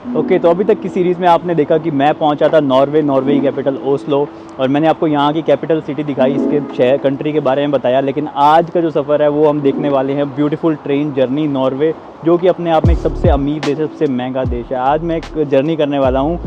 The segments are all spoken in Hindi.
ओके, तो अभी तक की सीरीज़ में आपने देखा कि मैं पहुंचा था नॉर्वे की कैपिटल ओस्लो, और मैंने आपको यहाँ की कैपिटल सिटी दिखाई, इसके शहर कंट्री के बारे में बताया। लेकिन आज का जो सफ़र है वो हम देखने वाले हैं ब्यूटीफुल ट्रेन जर्नी नॉर्वे, जो कि अपने आप में एक सबसे अमीर देश है, सबसे महंगा देश है। आज मैं एक जर्नी करने वाला हूँ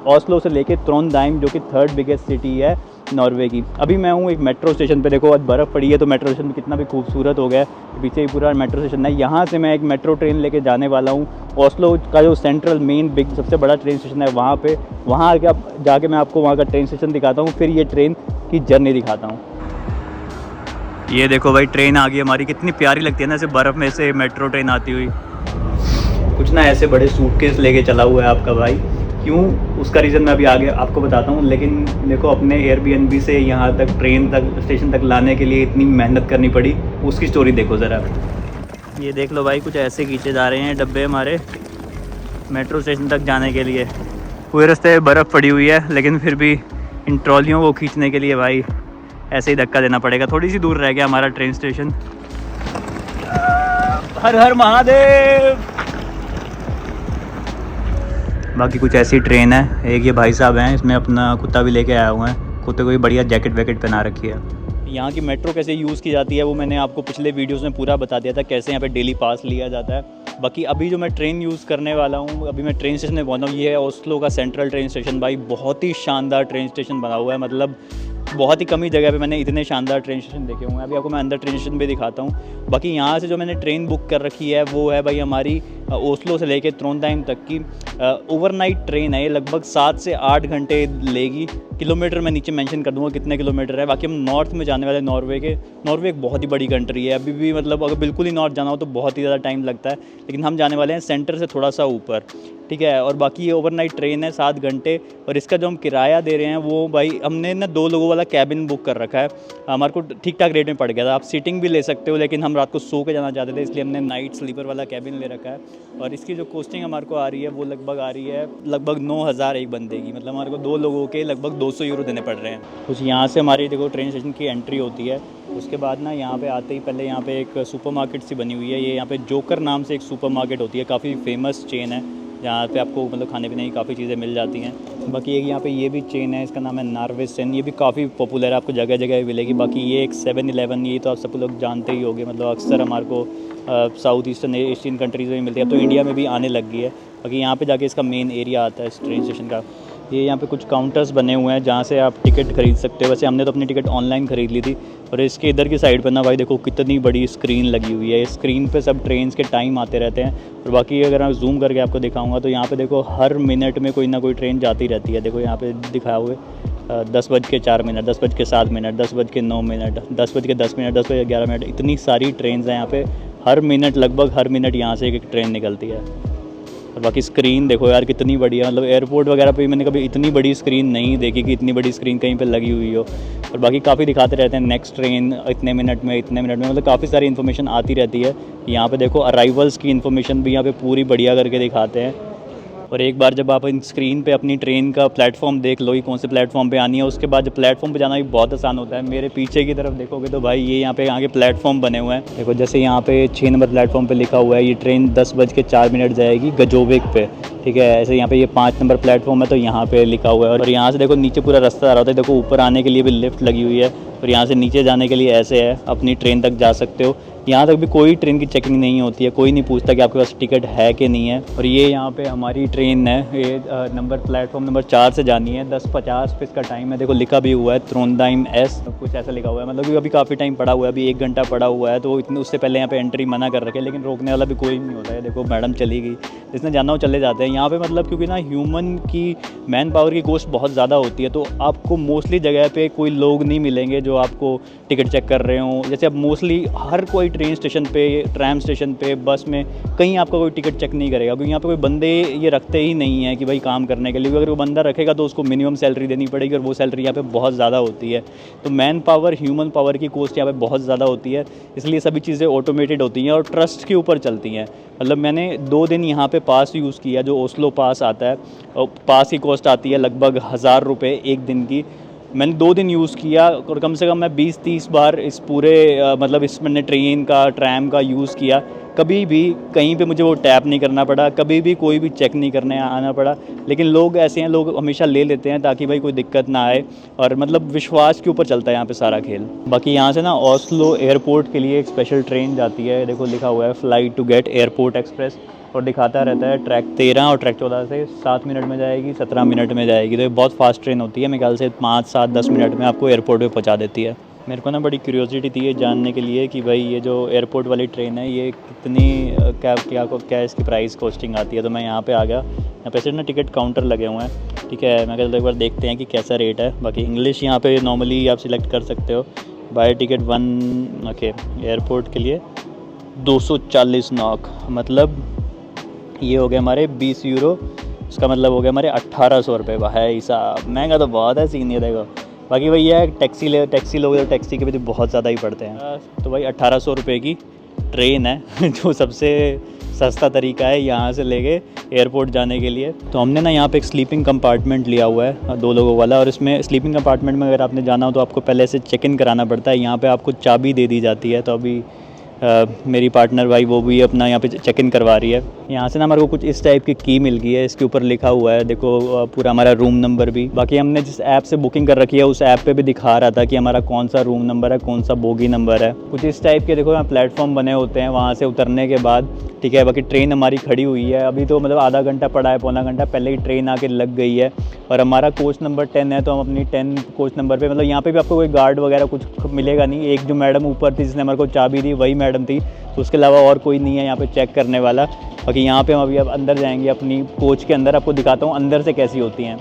ओस्लो से लेके ट्रोंडहाइम, जो कि थर्ड बिगेस्ट सिटी है नॉर्वे की। अभी मैं हूँ एक मेट्रो स्टेशन पे, देखो आज बर्फ़ पड़ी है तो मेट्रो स्टेशन कितना भी खूबसूरत हो गया है। पीछे ही पूरा मेट्रो स्टेशन है, यहाँ से मैं एक मेट्रो ट्रेन लेके जाने वाला हूँ ओस्लो का जो सेंट्रल मेन बिग सबसे बड़ा ट्रेन स्टेशन है वहाँ पे। वहाँ आके अब जाके मैं आपको वहाँ का ट्रेन स्टेशन दिखाता हूँ, फिर ये ट्रेन की जर्नी दिखाता हूँ। ये देखो भाई, ट्रेन आ गई हमारी, कितनी प्यारी लगती है ना ऐसे बर्फ़ में से मेट्रो ट्रेन आती हुई। कुछ ना ऐसे बड़े सूटकेस लेके चला हुआ है आपका भाई, क्यों उसका रीज़न मैं अभी आगे आपको बताता हूँ। लेकिन देखो अपने एयरबीएनबी से यहाँ तक ट्रेन तक स्टेशन तक लाने के लिए इतनी मेहनत करनी पड़ी, उसकी स्टोरी देखो ज़रा। ये देख लो भाई, कुछ ऐसे खींचे जा रहे हैं डब्बे हमारे मेट्रो स्टेशन तक जाने के लिए। पूरे रास्ते बर्फ़ पड़ी हुई है, लेकिन फिर भी इन ट्रॉलियों को खींचने के लिए भाई ऐसे ही धक्का देना पड़ेगा। थोड़ी सी दूर रह गया हमारा ट्रेन स्टेशन। हर हर महादेव। बाकी कुछ ऐसी ट्रेन है। एक ये भाई साहब हैं, इसमें अपना कुत्ता भी लेके आया हुआ है, कुत्ते को भी बढ़िया जैकेट वैकेट पहना रखी है। यहाँ की मेट्रो कैसे यूज़ की जाती है वो मैंने आपको पिछले वीडियोस में पूरा बता दिया था, कैसे यहाँ पे डेली पास लिया जाता है। बाकी अभी जो मैं ट्रेन यूज़ करने वाला हूँ, अभी मैं ट्रेन स्टेशन में पहुँचा हूँ। ये है ओस्लो का सेंट्रल ट्रेन स्टेशन। भाई बहुत ही शानदार ट्रेन स्टेशन बना हुआ है, मतलब बहुत ही कम ही जगह पे मैंने इतने शानदार ट्रेन स्टेशन देखे हुए हैं। अभी आपको मैं अंदर ट्रेन स्टेशन भी दिखाता हूँ। बाकी यहाँ से जो मैंने ट्रेन बुक कर रखी है वो है भाई हमारी ओस्लो से लेके ट्रोंडहाइम तक की ओवरनाइट ट्रेन है। ये लगभग 7 से 8 घंटे लेगी। किलोमीटर मैं नीचे मेंशन कर दूंगा कितने किलोमीटर है। बाकी हम नॉर्थ में जाने वाले नॉर्वे के। नॉर्वे एक बहुत ही बड़ी कंट्री है, अभी भी मतलब अगर बिल्कुल ही नॉर्थ जाना हो तो बहुत ही ज़्यादा टाइम लगता है, लेकिन हम जाने वाले हैं सेंटर से थोड़ा सा ऊपर, ठीक है। और बाकी ये ओवरनाइट ट्रेन है 7 घंटे, और इसका जो हम किराया दे रहे हैं वो भाई हमने ना 2 लोगों वाला कैबिन बुक कर रखा है। हमारे को ठीक ठाक रेट में पड़ गया था। आप सीटिंग भी ले सकते हो, लेकिन हम रात को सो के जाना चाहते थे, इसलिए हमने नाइट स्लीपर वाला कैबिन ले रखा है। और इसकी जो कॉस्टिंग हमारे को आ रही है वो लगभग आ रही है 9,000 एक बंदे की, मतलब हमारे को 2 लोगों के लगभग 200 यूरो देने पड़ रहे हैं। कुछ यहाँ से हमारी देखो ट्रेन स्टेशन की एंट्री होती है। उसके बाद ना यहाँ पे आते ही पहले यहाँ पे एक सुपरमार्केट सी बनी हुई है। ये यहाँ पे जोकर नाम से एक सुपरमार्केट होती है, काफ़ी फेमस चेन है, जहाँ पे आपको मतलब खाने पीने की काफ़ी चीज़ें मिल जाती हैं। बाकी एक यहाँ पे ये भी चेन है, इसका नाम है नार्वेसन, ये भी काफ़ी पॉपुलर है, आपको जगह जगह मिलेगी। बाकी ये एक 7-Eleven, ये तो आप सब लोग जानते ही होंगे, मतलब अक्सर हमारे को साउथ ईस्टर्न एशियन कंट्रीज़ में मिलती है, अब तो इंडिया में भी आने लग गई है। बाकी यहाँ पे जाके इसका मेन एरिया आता है इस ट्रेन स्टेशन का। ये यहाँ पे कुछ काउंटर्स बने हुए हैं जहाँ से आप टिकट खरीद सकते हो। वैसे हमने तो अपनी टिकट ऑनलाइन ख़रीद ली थी। और इसके इधर की साइड पर ना भाई देखो कितनी बड़ी स्क्रीन लगी हुई है। इस स्क्रीन पे सब ट्रेन्स के टाइम आते रहते हैं। और बाकी अगर मैं जूम करके आपको दिखाऊंगा तो यहाँ पे देखो हर मिनट में कोई ना कोई ट्रेन जाती रहती है। देखो यहाँ पे दिखाया हुए 10:04, 10:07, 10:09, 10:10, 10:11, इतनी सारी ट्रेन हैं यहाँ पे। हर मिनट लगभग हर मिनट यहाँ से एक ट्रेन निकलती है। और बाकी स्क्रीन देखो यार कितनी बड़ी है, मतलब एयरपोर्ट वगैरह पे मैंने कभी इतनी बड़ी स्क्रीन नहीं देखी कि इतनी बड़ी स्क्रीन कहीं पे लगी हुई हो। और बाकी काफ़ी दिखाते रहते हैं नेक्स्ट ट्रेन इतने मिनट में, मतलब काफ़ी सारी इन्फॉर्मेशन आती रहती है। यहाँ पे देखो अराइवल्स की इन्फॉर्मेशन भी यहाँ पे पूरी बढ़िया करके दिखाते हैं। और एक बार जब आप इन स्क्रीन पे अपनी ट्रेन का प्लेटफॉर्म देख लो कि कौन से प्लेटफॉर्म पे आनी है, उसके बाद जब प्लेटफॉर्म पे जाना भी बहुत आसान होता है। मेरे पीछे की तरफ देखोगे तो भाई ये यहाँ पे आगे प्लेटफॉर्म बने हुए हैं। देखो जैसे यहाँ पे 6 नंबर प्लेटफॉर्म पे लिखा हुआ है ये ट्रेन 10:04 जाएगी गजोविक पे, ठीक है। ऐसे यहाँ पे ये 5 नंबर प्लेटफॉर्म है तो यहाँ पे लिखा हुआ है। और यहाँ से देखो नीचे पूरा रास्ता आ रहा होता है। देखो ऊपर आने के लिए भी लिफ्ट लगी हुई है, और यहाँ से नीचे जाने के लिए ऐसे है, अपनी ट्रेन तक जा सकते हो। यहाँ तक भी कोई ट्रेन की चेकिंग नहीं होती है, कोई नहीं पूछता कि आपके पास टिकट है कि नहीं है। और ये यहाँ पे हमारी ट्रेन है, ये प्लेटफॉर्म नंबर 4 से जानी है। 10:50 पे इसका टाइम है, देखो लिखा भी हुआ है ट्रोंडहाइम एस, कुछ ऐसा लिखा हुआ है। मतलब अभी काफ़ी टाइम पड़ा हुआ है, अभी 1 घंटा पड़ा हुआ है, तो इतने उससे पहले यहाँ पे एंट्री मना कर रखे, लेकिन रोकने वाला भी कोई नहीं होता है। देखो मैडम चली गई, जिसने जाना हो चले जाते हैं यहाँ पे। मतलब क्योंकि ना ह्यूमन की मैन पावर की कॉस्ट बहुत ज़्यादा होती है, तो आपको मोस्टली जगह पे कोई लोग नहीं मिलेंगे जो आपको टिकट चेक कर रहे हों। जैसे अब मोस्टली हर कोई ट्रेन स्टेशन पे, ट्रैम स्टेशन पे, बस में कहीं आपका कोई टिकट चेक नहीं करेगा, क्योंकि यहाँ पे कोई बंदे ये रखते ही नहीं है कि भाई काम करने के लिए। अगर वो बंदा रखेगा तो उसको मिनिमम सैलरी देनी पड़ेगी, और वो सैलरी यहाँ पे बहुत ज़्यादा होती है। तो मैन पावर, ह्यूमन पावर की कॉस्ट यहाँ पे बहुत ज़्यादा होती है, इसलिए सभी चीज़ें ऑटोमेटेड होती हैं और ट्रस्ट के ऊपर चलती हैं। मतलब मैंने 2 दिन यहाँ पे पास यूज़ किया, जो ओस्लो पास आता है, और पास की कॉस्ट आती है लगभग 1,000 रुपये एक दिन की। मैंने 2 दिन यूज़ किया और कम से कम मैं 20-30 बार इस पूरे मतलब इस मैंने ट्रेन का, ट्रैम का यूज़ किया। कभी भी कहीं पे मुझे वो टैप नहीं करना पड़ा, कभी भी कोई भी चेक नहीं करने आना पड़ा। लेकिन लोग ऐसे हैं, लोग हमेशा ले लेते हैं ताकि भाई कोई दिक्कत ना आए, और मतलब विश्वास के ऊपर चलता है यहाँ पे सारा खेल। बाकी यहाँ से ना ओस्लो एयरपोर्ट के लिए एक स्पेशल ट्रेन जाती है, देखो लिखा हुआ है flight to get airport express, और दिखाता रहता है ट्रैक 13 और ट्रैक 14 से 7 मिनट में जाएगी, 17 मिनट में जाएगी। तो ये बहुत फास्ट ट्रेन होती है, मेरे ख्याल से 5, 7, 10 मिनट में आपको एयरपोर्ट पे पहुंचा देती है। मेरे को ना बड़ी क्यूरियोसिटी थी ये जानने के लिए कि भाई ये जो एयरपोर्ट वाली ट्रेन है ये कितनी क्या इसकी प्राइस कॉस्टिंग आती है। तो मैं यहाँ पे आ गया, यहाँ पे से ना टिकट काउंटर लगे हुए हैं, ठीक है। मैं कहता एक बार देखते हैं कि कैसा रेट है। बाकी इंग्लिश यहाँ पे नॉर्मली आप सिलेक्ट कर सकते हो। बाय टिकट 1 ओके, एयरपोर्ट के लिए 240 नॉक, मतलब ये हो गए हमारे 20 यूरो, इसका मतलब हो गया हमारे 1800 रुपये। भाई साहब महंगा तो बहुत है सीन, ये देखो। बाकी भाई ये टैक्सी लोगे तो टैक्सी के भी तो बहुत ज़्यादा ही पड़ते हैं। तो भाई 1800 रुपये की ट्रेन है जो सबसे सस्ता तरीका है यहाँ से लेके एयरपोर्ट जाने के लिए। तो हमने ना यहाँ पे एक स्लीपिंग कंपार्टमेंट लिया हुआ है 2 लोगों वाला, और इसमें स्लीपिंग कंपार्टमेंट में अगर आपने जाना हो तो आपको पहले से चेक इन कराना पड़ता है। यहाँ पे आपको चाबी दे दी जाती है। तो अभी मेरी पार्टनर भाई वो भी अपना यहाँ पे चेक इन करवा रही है। यहाँ से ना हमारे को कुछ इस टाइप की की मिल गई है, इसके ऊपर लिखा हुआ है देखो पूरा हमारा रूम नंबर भी। बाकी हमने जिस ऐप से बुकिंग कर रखी है उस ऐप पे भी दिखा रहा था कि हमारा कौन सा रूम नंबर है, कौन सा बोगी नंबर है। कुछ इस टाइप के देखो यहाँ प्लेटफॉर्म बने होते हैं वहाँ से उतरने के बाद, ठीक है। बाकी ट्रेन हमारी खड़ी हुई है अभी, तो मतलब आधा घंटा पड़ा है, पौना घंटा पहले ही ट्रेन आके लग गई है। और हमारा कोच नंबर 10 है, तो हम अपनी 10 कोच नंबर पे, मतलब यहाँ पे भी आपको कोई गार्ड वगैरह कुछ मिलेगा नहीं। एक जो मैडम ऊपर थी जिसने हमारे को चाबी दी वही मैडम थी, तो उसके अलावा और कोई नहीं है यहाँ पे चेक करने वाला। बाकी यहाँ पे हम अभी अब अंदर जाएंगे अपनी कोच के अंदर, आपको दिखाता हूँ अंदर से कैसी होती हैं।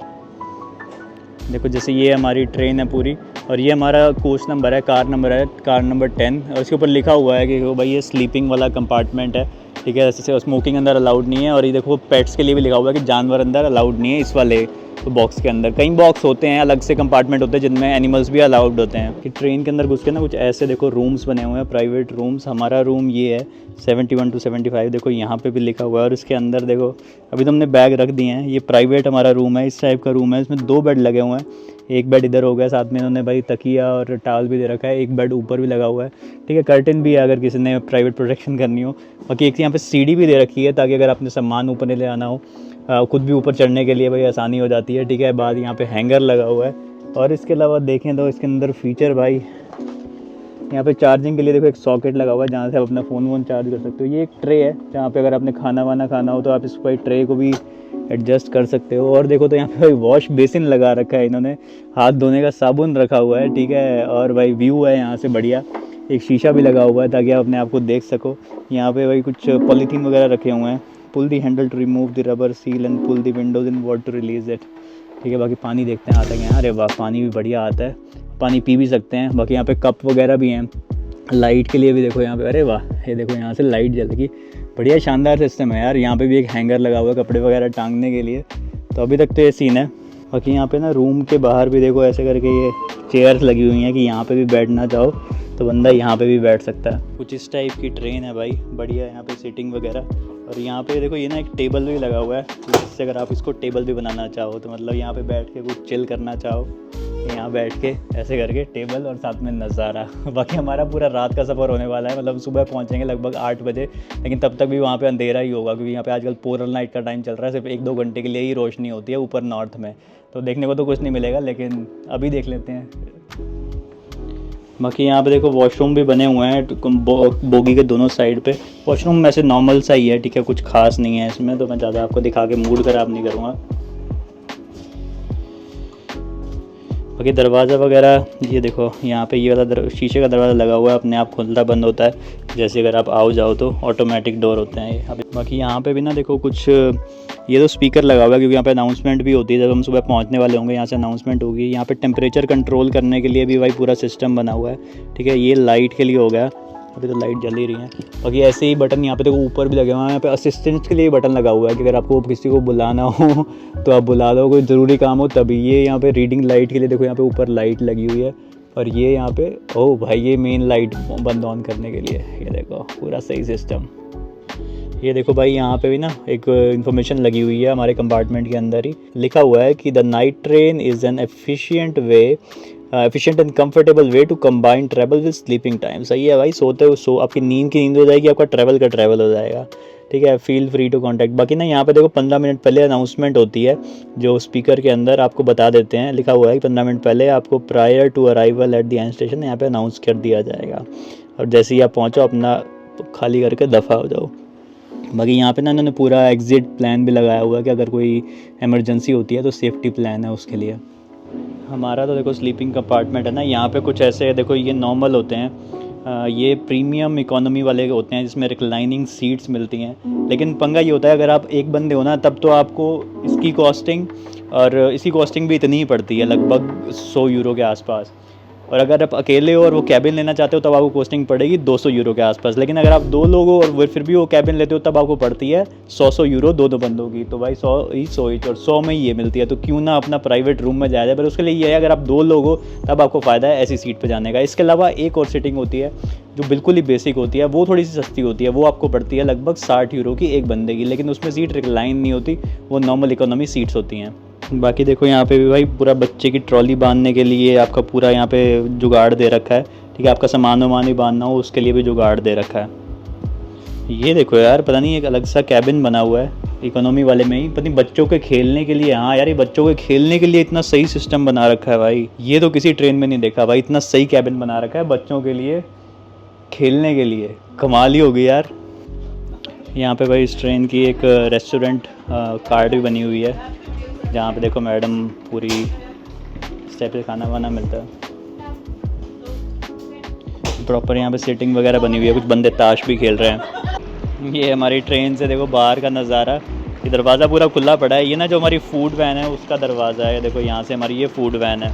देखो जैसे ये हमारी ट्रेन है पूरी, और ये हमारा कोच नंबर है, कार नंबर 10, और इसके ऊपर लिखा हुआ है कि भाई ये स्लीपिंग वाला कंपार्टमेंट है, ठीक है। जैसे स्मोकिंग अंदर अलाउड नहीं है, और ये देखो पेट्स के लिए भी लिखा हुआ है कि जानवर अंदर अलाउड नहीं है इस वाले तो बॉक्स के अंदर। कई बॉक्स होते हैं, अलग से कंपार्टमेंट होते हैं जिनमें एनिमल्स भी अलाउड होते हैं। कि ट्रेन के अंदर घुस के ना कुछ ऐसे देखो रूम्स बने हुए हैं, प्राइवेट रूम्स। हमारा रूम ये है 71 to 75, देखो यहाँ पे भी लिखा हुआ है। और इसके अंदर देखो अभी तो हमने बैग रख दिए हैं, ये प्राइवेट हमारा रूम है, इस टाइप का रूम है। इसमें 2 बेड लगे हुए हैं, एक बेड इधर हो गया, साथ में इन्होंने भाई तकिया और टावल भी दे रखा है, एक बेड ऊपर भी लगा हुआ है, ठीक है। कर्टन भी है अगर किसी ने प्राइवेट प्रोटेक्शन करनी हो। बाकी एक यहाँ पे सीढ़ी भी दे रखी है ताकि अगर आपने सामान ऊपर ले आना हो, खुद भी ऊपर चढ़ने के लिए भाई आसानी हो जाती है, ठीक है। बाद यहाँ पे हैंगर लगा हुआ है। और इसके अलावा देखें तो इसके अंदर फीचर भाई यहाँ पे चार्जिंग के लिए देखो एक सॉकेट लगा हुआ है जहाँ से आप अपना फ़ोन चार्ज कर सकते हो। ये एक ट्रे है जहाँ पे अगर आपने खाना वाना खाना हो तो आप इस भाई ट्रे को भी एडजस्ट कर सकते हो। और देखो तो यहाँ पे भाई वॉश बेसिन लगा रखा है इन्होंने, हाथ धोने का साबुन रखा हुआ है, ठीक है। और भाई व्यू है यहाँ से बढ़िया, एक शीशा भी लगा हुआ है ताकि आप अपने आप को देख सको। यहाँ पे भाई कुछ पॉलीथीन वगैरह रखे हुए हैं। Pull the handle to remove the rubber seal and pull the windows in water to release it, ठीक है। बाकी पानी देखते हैं आता है। अरे वाह, पानी भी बढ़िया आता है, पानी पी भी सकते हैं। बाकी यहाँ पे कप वगैरह भी हैं, लाइट के लिए भी देखो यहाँ पे। अरे वाह, ये देखो यहाँ से लाइट जलेगी, बढ़िया शानदार सिस्टम है यार। यहाँ पे भी एक हैंगर लगा हुआ है कपड़े वगैरह टांगने के लिए। तो अभी तक तो ये सीन है। बाकी यहाँ पे ना रूम के बाहर भी देखो ऐसे करके ये चेयर्स लगी हुई हैं कि यहाँ पे भी बैठना चाहो तो बंदा यहाँ पे भी बैठ सकता है। कुछ इस टाइप की ट्रेन है भाई, बढ़िया यहाँ पे सीटिंग वगैरह। और यहाँ पे देखो ये ना एक टेबल भी लगा हुआ है, जिससे अगर आप इसको टेबल भी बनाना चाहो तो मतलब यहाँ पे बैठ के कुछ चिल करना चाहो, यहाँ बैठ के ऐसे करके टेबल और साथ में नज़ारा। बाकी हमारा पूरा रात का सफ़र होने वाला है, मतलब सुबह पहुँचेंगे लगभग 8 बजे, लेकिन तब तक भी वहाँ पे अंधेरा ही होगा क्योंकि यहाँ पे आजकल पोरल नाइट का टाइम चल रहा है। सिर्फ 1-2 घंटे के लिए ही रोशनी होती है ऊपर नॉर्थ में, तो देखने को तो कुछ नहीं मिलेगा, लेकिन अभी देख लेते हैं। बाकी यहाँ पे देखो वॉशरूम भी बने हुए हैं बोगी के दोनों साइड पे। वॉशरूम वैसे नॉर्मल सा ही है, ठीक है, कुछ खास नहीं है इसमें, तो मैं ज़्यादा आपको दिखा के मूड ख़राब नहीं करूँगा। बाकी दरवाज़ा वगैरह ये देखो यहाँ पे ये वाला शीशे का दरवाज़ा लगा हुआ है, अपने आप खुलता बंद होता है, जैसे अगर आप आओ जाओ तो ऑटोमेटिक डोर होते हैं ये। बाकी यहाँ पे भी ना देखो कुछ ये तो स्पीकर लगा हुआ है क्योंकि यहाँ पे अनाउंसमेंट भी होती है, जब हम सुबह पहुँचने वाले होंगे यहाँ से अनाउंसमेंट होगी। यहाँ पे टेम्परेचर कंट्रोल करने के लिए भी भाई पूरा सिस्टम बना हुआ है, ठीक है। ये लाइट के लिए हो गया, अभी तो लाइट जल ही रही है। बाकी ऐसे ही बटन यहाँ पे देखो ऊपर भी लगे हुए हैं, यहाँ पे असिस्टेंट के लिए बटन लगा हुआ है कि अगर आपको किसी को बुलाना हो तो आप बुला लो, कोई ज़रूरी काम हो तभी। ये यहाँ पे रीडिंग लाइट के लिए देखो यहाँ पे ऊपर लाइट लगी हुई है, और ये यहाँ पे ओ भाई ये मेन लाइट बंद ऑन करने के लिए, ये देखो पूरा सही सिस्टम। ये देखो भाई, यहाँ पे भी ना एक इन्फॉर्मेशन लगी हुई है हमारे कंपार्टमेंट के अंदर ही, लिखा हुआ है कि the night train is an efficient and comfortable way to combine travel with sleeping time. सही है भाई, सोते हो सो आपकी नींद की नींद हो जाएगी, आपका ट्रैवल का ट्रैवल हो जाएगा। ठीक है, फील फ्री टू कॉन्टैक्ट। बाकी ना यहाँ पे देखो 15 मिनट पहले अनाउंसमेंट होती है, जो स्पीकर के अंदर आपको बता देते हैं, लिखा हुआ है कि 15 मिनट पहले आपको prior to arrival at the end station यहाँ पे अनाउंस कर दिया जाएगा, और जैसे ही आप पहुँचो अपना खाली करके दफ़ा हो जाओ। बाकी यहाँ पे ना इन्होंने पूरा एग्ज़िट प्लान भी लगाया हुआ है कि अगर कोई इमरजेंसी होती है तो सेफ्टी प्लान है उसके लिए। हमारा तो देखो स्लीपिंग कंपार्टमेंट है ना, यहाँ पे कुछ ऐसे देखो, ये नॉर्मल होते हैं, ये प्रीमियम इकोनॉमी वाले होते हैं जिसमें रिक्लाइनिंग सीट्स मिलती हैं। लेकिन पंगा ये होता है, अगर आप एक बंदे हो ना तब तो आपको इसकी कॉस्टिंग भी इतनी ही पड़ती है, लगभग 100 यूरो के आसपास। और अगर आप अकेले हो और वो कैबिन लेना चाहते हो तब आपको कॉस्टिंग पड़ेगी 200 यूरो के आसपास। लेकिन अगर आप 2 लोग हो और फिर भी वो कैबिन लेते हो तब आपको पड़ती है 100 यूरो दोनों बंदों की। तो भाई 100 और 100 में ही ये मिलती है, तो क्यों ना अपना प्राइवेट रूम में जाया जाए। पर उसके लिए ये है, अगर आप 2 लोग हो तब आपको फ़ायदा है ऐसी सीट पर जाने का। इसके अलावा एक और सीटिंग होती है जो बिल्कुल ही बेसिक होती है, वो थोड़ी सी सस्ती होती है, वो आपको पड़ती है लगभग 60 यूरो की एक बंदे की। लेकिन उसमें सीट रिक्लाइन नहीं होती, वो नॉर्मल इकोनॉमी सीट्स होती हैं। बाकी देखो यहाँ पे भी भाई पूरा बच्चे की ट्रॉली बांधने के लिए आपका पूरा यहाँ पे जुगाड़ दे रखा है। ठीक है, आपका सामान वामान ही बांधना हो उसके लिए भी जुगाड़ दे रखा है। ये देखो यार, पता नहीं एक अलग सा कैबिन बना हुआ है इकोनॉमी वाले में ही, पता नहीं बच्चों के खेलने के लिए। हाँ यार, ये बच्चों के खेलने के लिए इतना सही सिस्टम बना रखा है भाई, ये तो किसी ट्रेन में नहीं देखा भाई। इतना सही कैबिन बना रखा है बच्चों के लिए खेलने के लिए, कमाल ही होगी यार। यहाँ पे भाई इस ट्रेन की एक रेस्टोरेंट कार्ड भी बनी हुई है, जहाँ पे देखो मैडम पूरी इस टाइप से खाना वाना मिलता है प्रॉपर। यहाँ पे सीटिंग वगैरह बनी हुई है, कुछ बंदे ताश भी खेल रहे हैं। ये हमारी ट्रेन से देखो बाहर का नज़ारा, ये दरवाज़ा पूरा खुला पड़ा है। ये ना जो हमारी फूड वैन है उसका दरवाज़ा है, देखो यहाँ से हमारी ये फूड वैन है।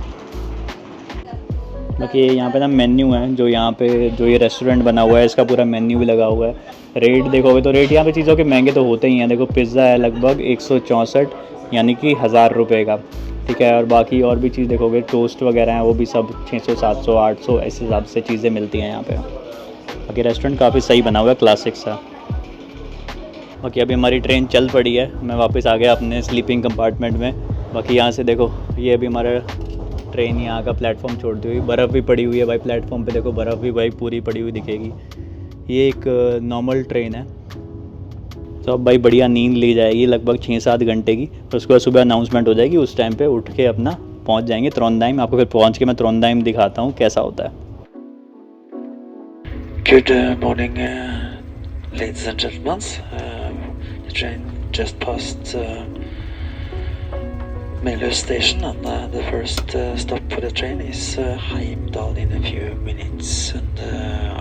बाकी यहाँ पे ना मेन्यू है, जो यहाँ पे जो ये रेस्टोरेंट बना हुआ है इसका पूरा मेन्यू भी लगा हुआ है। रेट देखोगे तो रेट यहाँ पे चीज़ों के महंगे तो होते ही हैं। देखो पिज़्ज़ा है लगभग 164 यानी कि 1000 रुपये का। ठीक है, और बाकी और भी चीज़ देखोगे, टोस्ट वगैरह हैं वो भी सब 600 700 800 ऐसे हिसाब से चीज़ें मिलती हैं यहाँ पे। बाकी रेस्टोरेंट काफ़ी सही बना हुआ है, क्लासिक सा। बाकी अभी हमारी ट्रेन चल पड़ी है, मैं वापस आ गया अपने स्लीपिंग कंपार्टमेंट में। बाकी यहाँ से देखो ये अभी हमारा ट्रेन यहाँ का प्लेटफॉर्म छोड़ती हुई, बर्फ़ भी पड़ी हुई है भाई प्लेटफॉर्म पे, देखो बर्फ़ भी भाई पूरी पड़ी हुई दिखेगी। ये एक नॉर्मल ट्रेन है, तो अब भाई बढ़िया नींद ली जाएगी लगभग 6-7 घंटे की। और उसके बाद सुबह अनाउंसमेंट हो जाएगी, उस टाइम पे उठ के अपना पहुंच जाएंगे ट्रोंडहाइम। आपको फिर पहुंच के मैं ट्रोंडहाइम दिखाता हूँ कैसा होता है। Good morning, ladies and gentlemen. The train just passed Melhus station, and the first stop for the train is Heimdal in a few minutes. And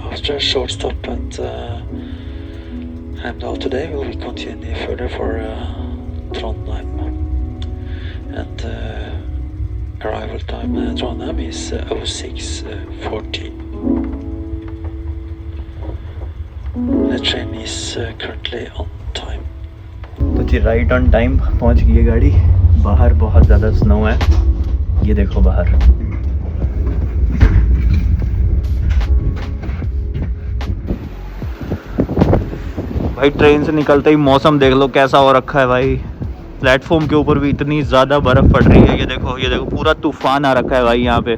after a short stop at Heimdal today, we'll continue further for Trondheim. And arrival time Trondheim is 06:40. The train is currently on time. तो जी राइट ऑन टाइम पहुंच गई है गाड़ी। बाहर बहुत ज़्यादा स्नो है, ये देखो बाहर। भाई ट्रेन से निकलते ही मौसम देख लो कैसा हो रखा है भाई। प्लेटफॉर्म के ऊपर भी इतनी ज़्यादा बर्फ़ पड़ रही है, ये देखो पूरा तूफान आ रखा है भाई यहाँ पे।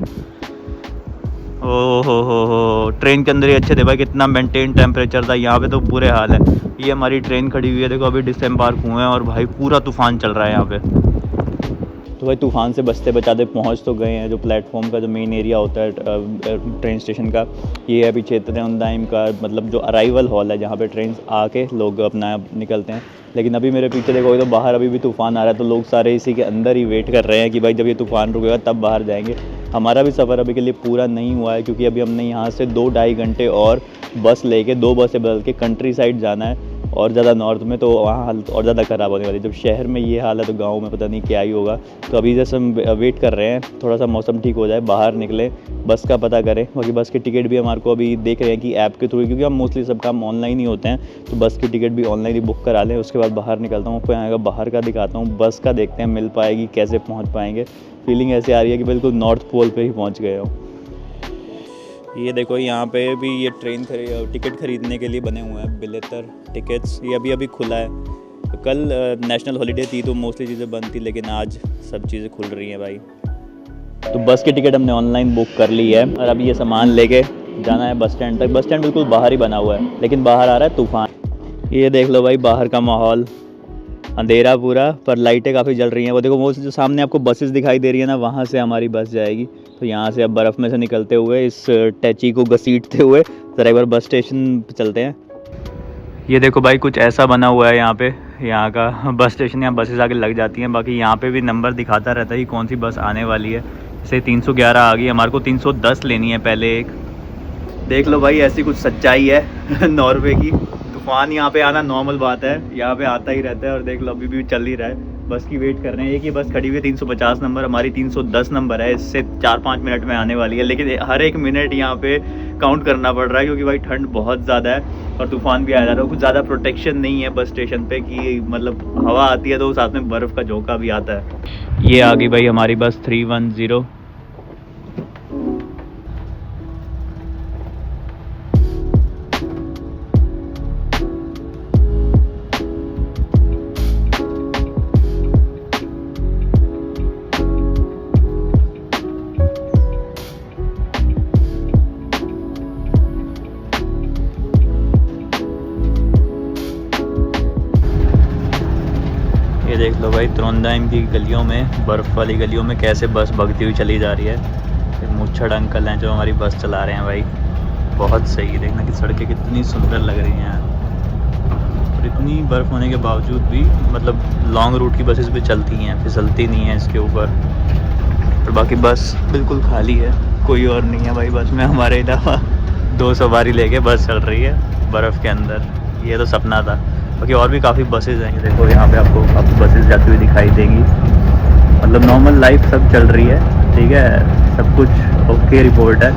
ओहो हो, ट्रेन के अंदर ही अच्छे थे भाई, कितना मेंटेन टेम्परेचर था। यहाँ पे तो बुरे हाल है। ये हमारी ट्रेन खड़ी हुई है, देखो अभी डिसएम्बार्क हुए हैं और भाई पूरा तूफान चल रहा है यहाँ पे। तो भाई तूफ़ान से बचते बचाते पहुँच तो गए हैं। जो प्लेटफॉर्म का जो मेन एरिया होता है ट्रेन स्टेशन का, ये है अभी ट्रोंडहाइम का, मतलब जो अराइवल हॉल है जहाँ पे ट्रेन आके लोग अपना निकलते हैं। लेकिन अभी मेरे पीछे देखोगे तो बाहर अभी भी तूफ़ान आ रहा है, तो लोग सारे इसी के अंदर ही वेट कर रहे हैं कि भाई जब ये तूफ़ान रुकेगा तब बाहर जाएंगे। हमारा भी सफ़र अभी के लिए पूरा नहीं हुआ है, क्योंकि अभी हमने यहाँ से 2-2.5 घंटे और बस लेके 2 बसें बदल के कंट्री साइड जाना है, और ज़्यादा नॉर्थ में तो वहाँ हालत और ज़्यादा ख़राब होने वाली। जब शहर में ये हाल है तो गाँव में पता नहीं क्या ही होगा। तो अभी जैसे हम वेट कर रहे हैं, थोड़ा सा मौसम ठीक हो जाए, बाहर निकले, बस का पता करें। बाकी बस की टिकट भी हमारे को अभी देख रहे हैं कि ऐप के थ्रू, क्योंकि हम मोस्टली सब काम ऑनलाइन ही होते हैं, तो बस की टिकट भी ऑनलाइन ही बुक करा लें। उसके बाद बाहर निकलता हूँ, आपको यहाँ का बाहर का दिखाता हूँ, बस का देखते हैं मिल पाएगी, कैसे पहुँच पाएंगे। फीलिंग ऐसे आ रही है कि बिल्कुल नॉर्थ पोल पर ही पहुँच गए हो। ये देखो यहाँ पे भी ये ट्रेन टिकट खरीदने के लिए बने हुए हैं बिलेतर टिकट्स। ये अभी खुला है। तो कल नेशनल हॉलीडे थी तो मोस्टली चीज़ें बंद थी, लेकिन आज सब चीज़ें खुल रही हैं भाई। तो बस की टिकट हमने ऑनलाइन बुक कर ली है और अभी ये सामान लेके जाना है बस स्टैंड तक। बस स्टैंड बिल्कुल बाहर ही बना हुआ है, लेकिन बाहर आ रहा है तूफ़ान। ये देख लो भाई बाहर का माहौल, अंधेरा पूरा, पर लाइटें काफ़ी जल रही हैं। वो देखो वो जो सामने आपको बसेस दिखाई दे रही है ना, वहाँ से हमारी बस जाएगी। तो यहाँ से अब बर्फ़ में से निकलते हुए इस टैची को घसीटते हुए ज़रा एक बार बस स्टेशन पे चलते हैं। ये देखो भाई कुछ ऐसा बना हुआ है यहाँ पे, यहाँ का बस स्टेशन। यहाँ बसेस आके लग जाती हैं। बाकी यहाँ पे भी नंबर दिखाता रहता है कि कौन सी बस आने वाली है। जैसे 311 आ गई, हमारे को 310 लेनी है पहले एक। देख लो भाई ऐसी कुछ सच्चाई है नॉर्वे की। तूफान यहाँ पे आना नॉर्मल बात है, यहाँ पे आता ही रहता है। और देख लो अभी भी चल ही रहा है, बस की वेट कर रहे हैं। एक ही बस खड़ी हुई है 350 नंबर, हमारी 310 नंबर है। इससे 4-5 मिनट में आने वाली है, लेकिन हर एक मिनट यहाँ पे काउंट करना पड़ रहा है क्योंकि भाई ठंड बहुत ज़्यादा है और तूफान भी आ जा रहा है। कुछ ज़्यादा प्रोटेक्शन नहीं है बस स्टेशन पे कि मतलब हवा आती है तो साथ में बर्फ़ का झोंका भी आता है। ये आ गई भाई हमारी बस 310। ये देख लो भाई ट्रोंडहाइम की गलियों में, बर्फ़ वाली गलियों में कैसे बस भगती हुई चली जा रही है। ये मुच्छड़ अंकल हैं जो हमारी बस चला रहे हैं भाई, बहुत सही है। देखना कि सड़कें कितनी सुंदर लग रही हैं और इतनी बर्फ़ होने के बावजूद भी मतलब लॉन्ग रूट की बसेस भी चलती हैं, फिसलती नहीं हैं इसके ऊपर। और बाकी बस बिल्कुल खाली है, कोई और नहीं है भाई बस में हमारे अलावा। 2 सवारी लेके बस चल रही है बर्फ़ के अंदर। ये तो सपना था। बाकी और भी काफ़ी बसेज हैं। देखो यहाँ पे आपको काफ़ी बसेज जाती हुई दिखाई देंगी। मतलब नॉर्मल लाइफ सब चल रही है, ठीक है, सब कुछ ओके रिपोर्ट है।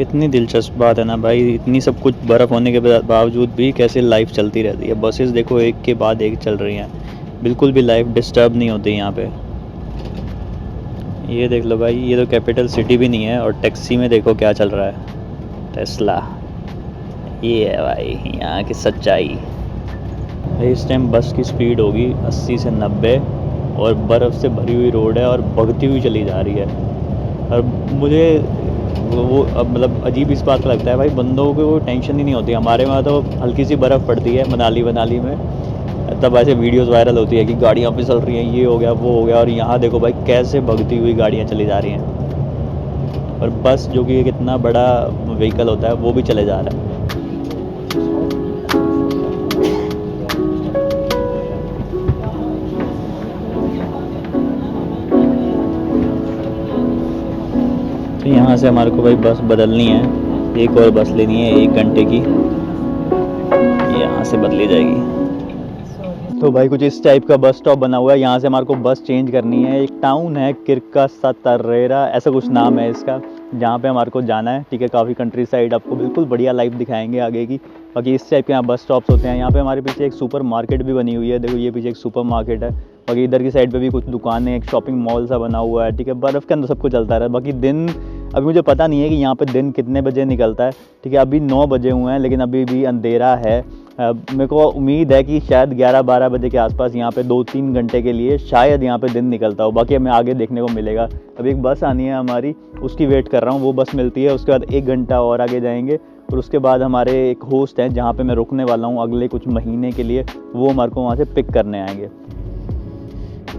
इतनी दिलचस्प बात है ना भाई, इतनी सब कुछ बर्फ़ होने के बावजूद भी कैसे लाइफ चलती रहती है। बसेस देखो एक के बाद एक चल रही हैं, बिल्कुल भी लाइफ डिस्टर्ब नहीं होती यहाँ पे। ये देख लो भाई, ये तो कैपिटल सिटी भी नहीं है और टैक्सी में देखो क्या चल रहा है, टेस्ला। ये है भाई यहाँ की सच्चाई। इस टाइम बस की स्पीड होगी 80 से 90 और बर्फ़ से भरी हुई रोड है और भगती हुई चली जा रही है। और मुझे वो अब मतलब अजीब इस बात का लगता है भाई, बंदों को टेंशन ही नहीं होती। हमारे वहाँ तो हल्की सी बर्फ़ पड़ती है मनाली में, तब ऐसे वीडियोस वायरल होती है कि गाड़ियाँ फिसल रही हैं, ये हो गया वो हो गया। और यहाँ देखो भाई कैसे भगती हुई गाड़ियाँ चली जा रही हैं और बस जो कि कितना बड़ा व्हीकल होता है वो भी चले जा रहा है। तो यहाँ से हमारे को भाई बस बदलनी है, एक और बस लेनी है 1 घंटे की, यहाँ से बदली जाएगी। तो भाई कुछ इस टाइप का बस स्टॉप बना हुआ है, यहाँ से हमारे को बस चेंज करनी है। एक टाउन है किर्कसातरेरा ऐसा कुछ नाम है इसका, जहाँ पे हमारे को जाना है, ठीक है। काफ़ी कंट्री साइड, आपको बिल्कुल बढ़िया लाइफ दिखाएंगे आगे की। बाकी इस टाइप के यहाँ बस स्टॉप्स होते हैं। यहाँ पे हमारे पीछे एक सुपर मार्केट भी बनी हुई है, देखो ये पीछे एक सुपर मार्केट है। बाकी इधर की साइड पे भी कुछ दुकानें, एक शॉपिंग मॉल सा बना हुआ है, ठीक है। बर्फ़ के अंदर सब कुछ चलता रहा है। बाकी दिन अभी मुझे पता नहीं है कि यहाँ पे दिन कितने बजे निकलता है, ठीक है। अभी 9 बजे हुए हैं लेकिन अभी भी अंधेरा है। मेरे को उम्मीद है कि शायद 11-12 बजे के आसपास यहाँ पे 2-3 घंटे के लिए शायद यहाँ पे दिन निकलता हो। बाकी हमें आगे देखने को मिलेगा। अभी एक बस आनी है हमारी, उसकी वेट कर रहा हूँ। वो बस मिलती है उसके बाद 1 घंटा और आगे जाएंगे और उसके बाद हमारे एक होस्ट हैं जहाँ पे मैं रुकने वाला हूँ अगले कुछ महीने के लिए, वो हमारे को वहाँ से पिक करने आएंगे।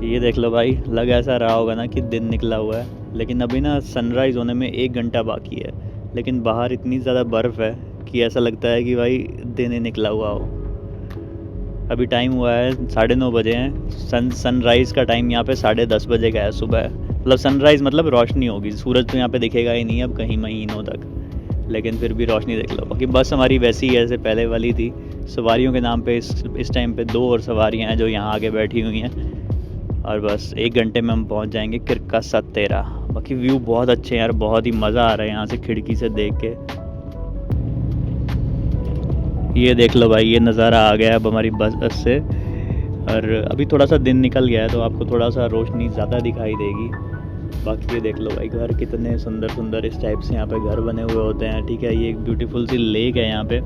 ये देख लो भाई, लग ऐसा रहा होगा ना कि दिन निकला हुआ है, लेकिन अभी ना सनराइज़ होने में 1 घंटा बाकी है। लेकिन बाहर इतनी ज़्यादा बर्फ़ है कि ऐसा लगता है कि भाई दिन ही निकला हुआ हो। अभी टाइम हुआ है 9:30 बजे हैं। सनराइज़ का टाइम यहाँ पे 10:30 बजे का है सुबह। मतलब सनराइज़ मतलब रोशनी होगी, सूरज तो यहाँ पे दिखेगा ही नहीं अब कहीं महीनों तक, लेकिन फिर भी रोशनी देख लो। बाकी बस हमारी वैसी ही है जैसे पहले वाली थी। सवारियों के नाम पे इस टाइम पे 2 और सवारियाँ हैं जो यहाँ आगे बैठी हुई हैं और बस 1 घंटे में हम पहुँच जाएंगे किर्कसातेरा। बाकी व्यू बहुत अच्छे हैं यार, बहुत ही मज़ा आ रहा है यहाँ से खिड़की से देख के। ये देख लो भाई, ये नज़ारा आ गया अब हमारी बस से। और अभी थोड़ा सा दिन निकल गया है तो आपको थोड़ा सा रोशनी ज़्यादा दिखाई देगी। बाकी ये देख लो भाई, घर कितने सुंदर सुंदर इस टाइप से यहाँ पे घर बने हुए होते हैं। ठीक है, ये एक ब्यूटीफुल सी लेक है यहाँ पे।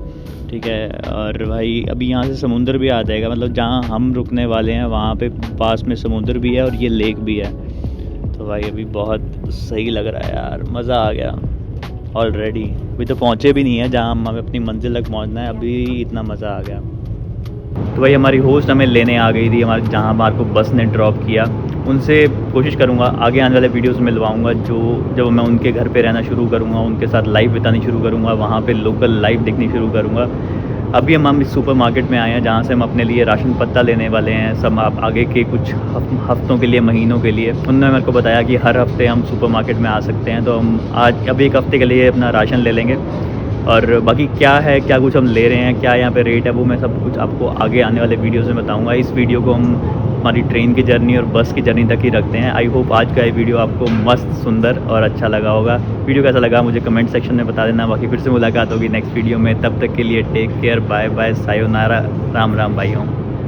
ठीक है, और भाई अभी यहाँ से समुंदर भी आ जाएगा, मतलब जहाँ हम रुकने वाले हैं वहाँ पे पास में समुंदर भी है और ये लेक भी है। तो भाई अभी बहुत सही लग रहा है यार, मज़ा आ गया ऑलरेडी। अभी तो पहुँचे भी नहीं है जहाँ हमें अपनी मंजिल तक पहुँचना है, अभी इतना मज़ा आ गया। तो भाई हमारी होस्ट हमें लेने आ गई थी, हमारे जहाँ हमारे को बस ने ड्रॉप किया। उनसे कोशिश करूँगा आगे आने वाले वीडियोस में मिलवाऊँगा, जो जब मैं उनके घर पे रहना शुरू करूँगा, उनके साथ लाइफ बितानी शुरू करूँगा, वहाँ पे लोकल लाइफ देखनी शुरू करूँगा। अभी हम इस सुपर मार्केट में आए हैं जहाँ से हम अपने लिए राशन पत्ता लेने वाले हैं, सब आप आगे के कुछ हफ्तों के लिए, महीनों के लिए। उन्होंने मेरे को बताया कि हर हफ्ते हम सुपर मार्केट में आ सकते हैं, तो हम आज अब एक हफ्ते के लिए अपना राशन ले लेंगे। और बाकी क्या है, क्या कुछ हम ले रहे हैं, क्या यहाँ पे रेट है, वो मैं सब कुछ आपको आगे आने वाले वीडियोस में बताऊंगा। इस वीडियो को हम हमारी ट्रेन की जर्नी और बस की जर्नी तक ही रखते हैं। आई होप आज का ये वीडियो आपको मस्त, सुंदर और अच्छा लगा होगा। वीडियो कैसा लगा मुझे कमेंट सेक्शन में बता देना। बाकी फिर से मुलाकात होगी नेक्स्ट वीडियो में, तब तक के लिए take care, bye bye, sayonara, Ram Ram भाइयों।